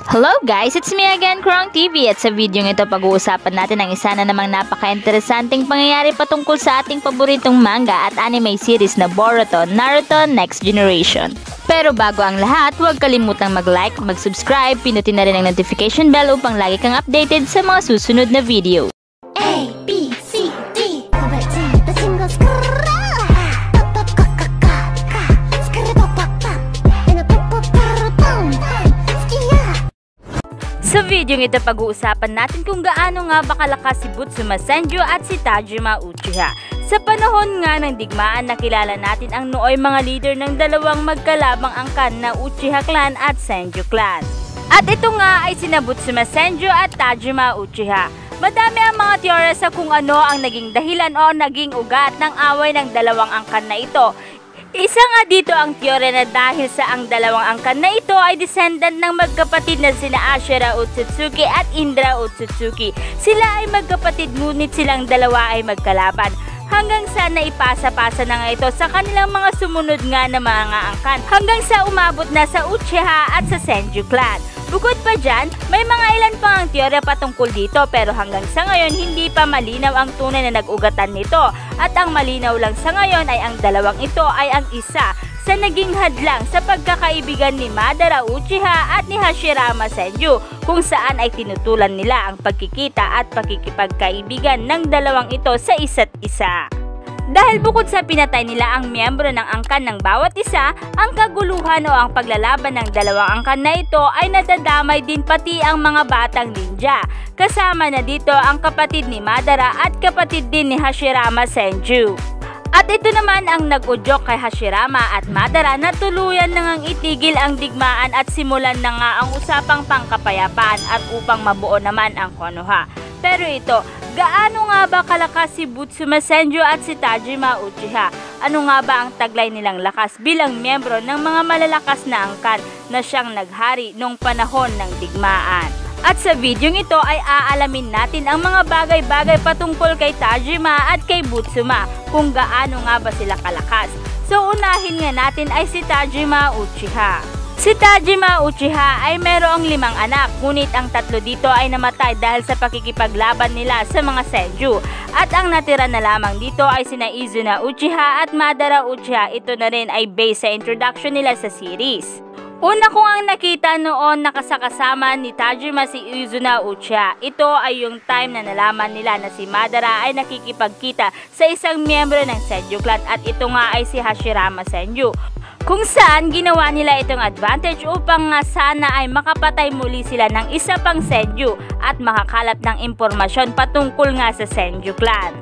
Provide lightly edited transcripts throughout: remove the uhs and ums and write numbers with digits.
Hello guys! It's me again, Krong TV, at sa video ito pag-uusapan natin ang isa na namang napaka-interesanting pangyayari patungkol sa ating paboritong manga at anime series na Boruto, Naruto Next Generation. Pero bago ang lahat, huwag kalimutang mag-like, mag-subscribe, pinutin na rin ang notification bell upang lagi kang updated sa mga susunod na video. A, B, C, D. Sa video ito pag-uusapan natin kung gaano nga ba kalakas si Butsuma Senju at si Tajima Uchiha. Sa panahon nga ng digmaan, nakilala natin ang nooy mga leader ng dalawang magkalabang angkan na Uchiha Clan at Senju Clan. At ito nga ay sina Butsuma Senju at Tajima Uchiha. Madami ang mga teorya sa kung ano ang naging dahilan o naging ugat ng away ng dalawang angkan na ito. Isa nga dito ang teorya na dahil sa ang dalawang angkan na ito ay descendant ng magkapatid na sina Ashura Otsutsuki at Indra Otsutsuki. Sila ay magkapatid ngunit silang dalawa ay magkalaban. Hanggang sa naipasa-pasa na nga ito sa kanilang mga sumunod nga na mga angkan. Hanggang sa umabot na sa Uchiha at sa Senju Clan. Bukod pa dyan, may mga ilan pang ang teorya patungkol dito pero hanggang sa ngayon hindi pa malinaw ang tunay na nag-ugatan nito. At ang malinaw lang sa ngayon ay ang dalawang ito ay ang isa sa naging hadlang sa pagkakaibigan ni Madara Uchiha at ni Hashirama Senju kung saan ay tinutulan nila ang pagkikita at pakikipagkaibigan ng dalawang ito sa isa't isa. Dahil bukod sa pinatay nila ang miyembro ng angkan ng bawat isa, ang kaguluhan o ang paglalaban ng dalawang angkan na ito ay nadadamay din pati ang mga batang ninja. Kasama na dito ang kapatid ni Madara at kapatid din ni Hashirama Senju. At ito naman ang nag-udyok kay Hashirama at Madara na tuluyan nang itigil ang digmaan at simulan na nga ang usapang pangkapayapaan at upang mabuo naman ang Konoha. Pero ito, gaano nga ba kalakas si Butsuma Senju at si Tajima Uchiha? Ano nga ba ang taglay nilang lakas bilang miyembro ng mga malalakas na angkan na siyang naghari noong panahon ng digmaan? At sa video ito ay aalamin natin ang mga bagay-bagay patungkol kay Tajima at kay Butsuma kung gaano nga ba sila kalakas. So unahin nga natin ay si Tajima Uchiha. Si Tajima Uchiha ay mayroong 5 anak, ngunit ang 3 dito ay namatay dahil sa pakikipaglaban nila sa mga Senju. At ang natira na lamang dito ay sina Izuna Uchiha at Madara Uchiha. Ito na rin ay based sa introduction nila sa series. Una ko ang nakita noon nakasakasama ni Tajima si Izuna Uchiha. Ito ay yung time na nalaman nila na si Madara ay nakikipagkita sa isang miyembro ng Senju Clan at ito nga ay si Hashirama Senju. Kung saan ginawa nila itong advantage upang nga sana ay makapatay muli sila ng isa pang Senju at makakalap ng impormasyon patungkol nga sa Senju Clan.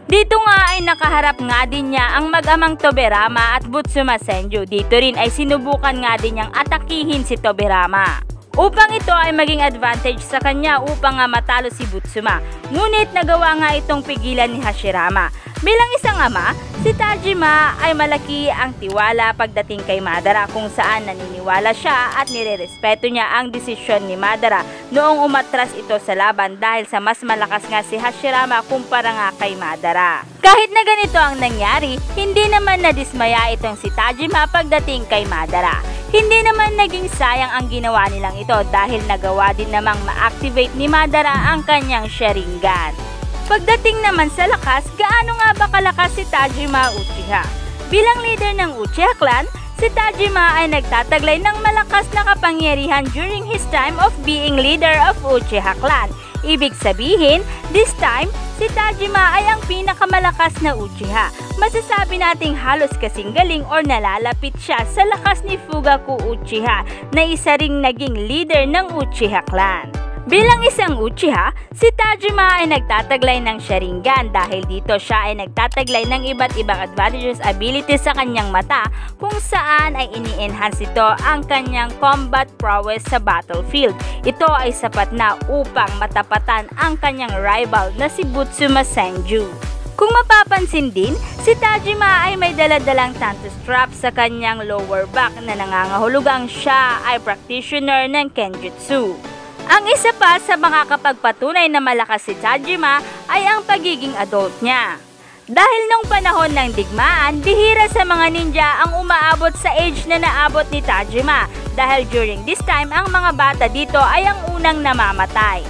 Dito nga ay nakaharap nga din niya ang mag-amang Tobirama at Butsuma Senju. Dito rin ay sinubukan nga din niyang atakihin si Tobirama upang ito ay maging advantage sa kanya upang nga matalo si Butsuma. Ngunit nagawa nga itong pigilan ni Hashirama. Bilang isang ama, si Tajima ay malaki ang tiwala pagdating kay Madara kung saan naniniwala siya at nirerespeto niya ang desisyon ni Madara noong umatras ito sa laban dahil sa mas malakas nga si Hashirama kumpara nga kay Madara. Kahit na ganito ang nangyari, hindi naman nadismaya itong si Tajima pagdating kay Madara. Hindi naman naging sayang ang ginawa nilang ito dahil nagawa din namang ma-activate ni Madara ang kanyang Sharingan. Pagdating naman sa lakas, gaano nga ba kalakas si Tajima Uchiha? Bilang leader ng Uchiha Clan, si Tajima ay nagtataglay ng malakas na kapangyarihan during his time of being leader of Uchiha Clan. Ibig sabihin, this time, si Tajima ay ang pinakamalakas na Uchiha. Masasabi nating halos kasing galing or nalalapit siya sa lakas ni Fugaku Uchiha na isa ring naging leader ng Uchiha Clan. Bilang isang Uchiha, si Tajima ay nagtataglay ng Sharingan dahil dito siya ay nagtataglay ng iba't ibang advantages abilities sa kanyang mata kung saan ay ini-enhance ito ang kanyang combat prowess sa battlefield. Ito ay sapat na upang matapatan ang kanyang rival na si Butsuma Senju. Kung mapapansin din, si Tajima ay may daladalang Tanto strap sa kanyang lower back na nangangahulugang siya ay practitioner ng Kenjutsu. Ang isa pa sa makakapagpatunay na malakas si Tajima ay ang pagiging adult niya. Dahil nung panahon ng digmaan, bihira sa mga ninja ang umaabot sa age na naabot ni Tajima dahil during this time ang mga bata dito ay ang unang namamatay.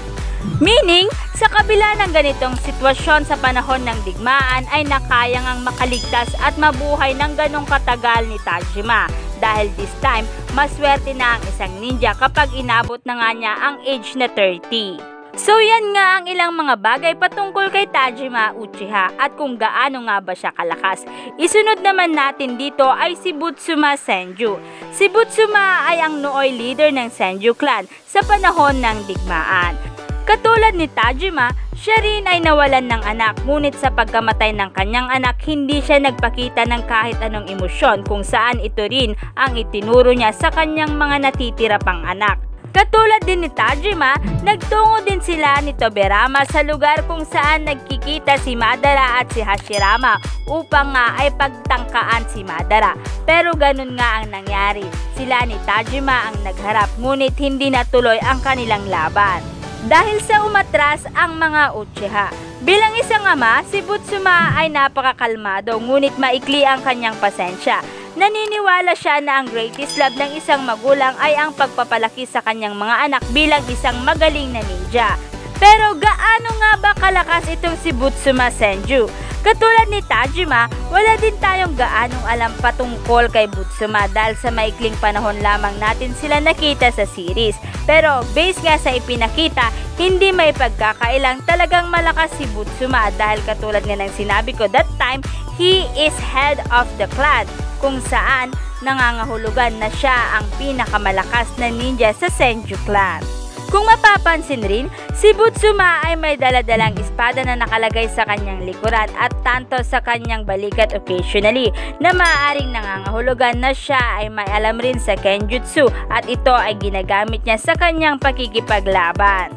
Meaning, sa kabila ng ganitong sitwasyon sa panahon ng digmaan ay nakayang ang makaligtas at mabuhay ng ganong katagal ni Tajima dahil this time, maswerte na ang isang ninja kapag inabot na nga niya ang age na 30. So yan nga ang ilang mga bagay patungkol kay Tajima Uchiha at kung gaano nga ba siya kalakas. Isunod naman natin dito ay si Butsuma Senju. Si Butsuma ay ang nooy leader ng Senju clan sa panahon ng digmaan. Katulad ni Tajima, siya rin ay nawalan ng anak, ngunit sa pagkamatay ng kanyang anak, hindi siya nagpakita ng kahit anong emosyon kung saan ito rin ang itinuro niya sa kanyang mga natitira pang anak. Katulad din ni Tajima, nagtungo din sila ni Tobirama sa lugar kung saan nagkikita si Madara at si Hashirama upang nga ay pagtangkaan si Madara. Pero ganun nga ang nangyari, sila ni Tajima ang nagharap ngunit hindi natuloy ang kanilang laban. Dahil sa umatras ang mga Uchiha. Bilang isang ama, si Butsuma ay napakakalmado ngunit maikli ang kanyang pasensya. Naniniwala siya na ang greatest love ng isang magulang ay ang pagpapalaki sa kanyang mga anak bilang isang magaling na ninja. Pero gaano nga ba kalakas itong si Butsuma Senju? Katulad ni Tajima, wala din tayong gaanong alam patungkol kay Butsuma dahil sa maikling panahon lamang natin sila nakita sa series. Pero base nga sa ipinakita, hindi may pagkakailang talagang malakas si Butsuma dahil katulad nga ng sinabi ko that time, he is head of the clan kung saan nangangahulugan na siya ang pinakamalakas na ninja sa Senju clan. Kung mapapansin rin, si Butsuma ay may daladalang espada na nakalagay sa kanyang likuran at tanto sa kanyang balikat occasionally na maaaring nangangahulugan na siya ay may alam rin sa Kenjutsu at ito ay ginagamit niya sa kanyang pakikipaglaban.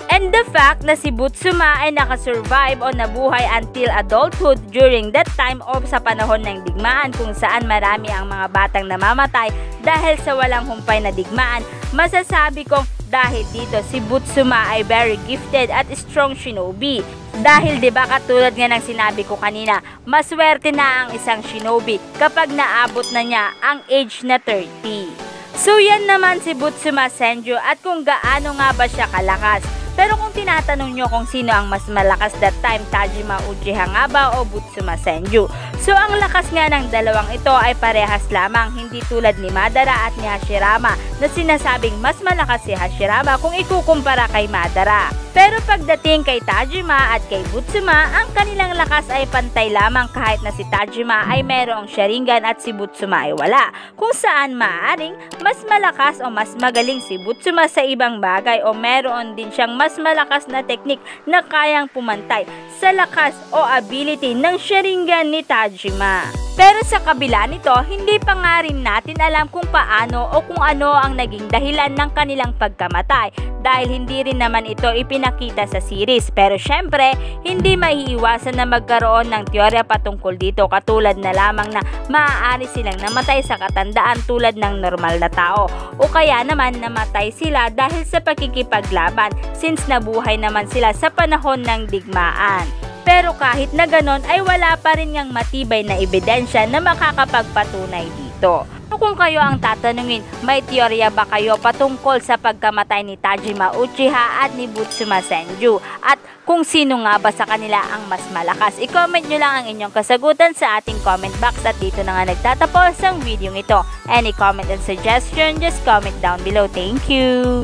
And the fact na si Butsuma ay nakasurvive o nabuhay until adulthood during that time o sa panahon ng digmaan kung saan marami ang mga batang namamatay dahil sa walang humpay na digmaan, masasabi kong dahil dito si Butsuma ay very gifted at strong shinobi. Dahil diba katulad nga ng sinabi ko kanina, maswerte na ang isang shinobi kapag naabot na niya ang age na 30. So yan naman si Butsuma Senju at kung gaano nga ba siya kalakas. Pero kung tinatanong nyo kung sino ang mas malakas that time, Tajima Uchiha nga ba o Butsuma Senju? So ang lakas nga ng dalawang ito ay parehas lamang, hindi tulad ni Madara at ni Hashirama na sinasabing mas malakas si Hashirama kung ikukumpara kay Madara. Pero pagdating kay Tajima at kay Butsuma, ang kanilang lakas ay pantay lamang kahit na si Tajima ay merong Sharingan at si Butsuma ay wala. Kung saan maaaring mas malakas o mas magaling si Butsuma sa ibang bagay o meron din siyang mas malakas na teknik na kayang pumantay sa lakas o ability ng Sharingan ni Tajima. Pero sa kabila nito, hindi pa nga rin natin alam kung paano o kung ano ang naging dahilan ng kanilang pagkamatay dahil hindi rin naman ito ipinakita sa series. Pero syempre, hindi maiiwasan na magkaroon ng teorya patungkol dito katulad na lamang na maaari silang namatay sa katandaan tulad ng normal na tao o kaya naman namatay sila dahil sa pakikipaglaban since nabuhay naman sila sa panahon ng digmaan. Pero kahit na ganon ay wala pa rin ngang matibay na ebidensya na makakapagpatunay dito. Kung kayo ang tatanungin, may teorya ba kayo patungkol sa pagkamatay ni Tajima Uchiha at ni Butsuma Senju? At kung sino nga ba sa kanila ang mas malakas? I-comment nyo lang ang inyong kasagutan sa ating comment box at dito na nga nagtatapos ang video ito. Any comment and suggestion, just comment down below. Thank you!